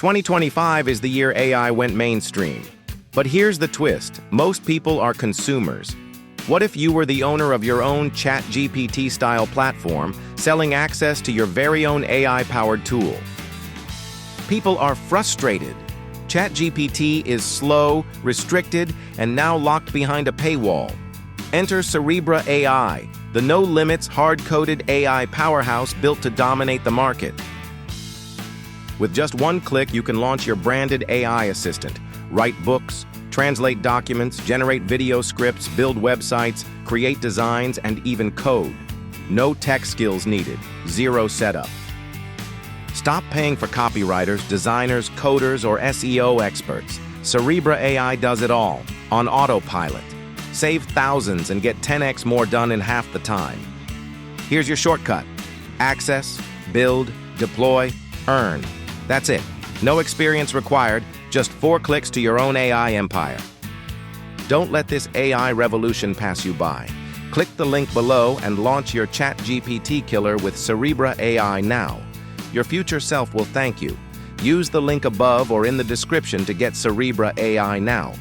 2025 is the year AI went mainstream. But here's the twist. Most people are consumers. What if you were the owner of your own ChatGPT-style platform, selling access to your very own AI-powered tool? People are frustrated. ChatGPT is slow, restricted, and now locked behind a paywall. Enter Cerebra AI, the no-limits, hard-coded AI powerhouse built to dominate the market. With just one click, you can launch your branded AI assistant, write books, translate documents, generate video scripts, build websites, create designs, and even code. No tech skills needed, zero setup. Stop paying for copywriters, designers, coders, or SEO experts. Cerebra AI does it all, on autopilot. Save thousands and get 10x more done in half the time. Here's your shortcut. Access, build, deploy, earn. That's it. No experience required, just 4 clicks to your own AI empire. Don't let this AI revolution pass you by. Click the link below and launch your ChatGPT-Killer with Cerebra AI now. Your future self will thank you. Use the link above or in the description to get Cerebra AI now.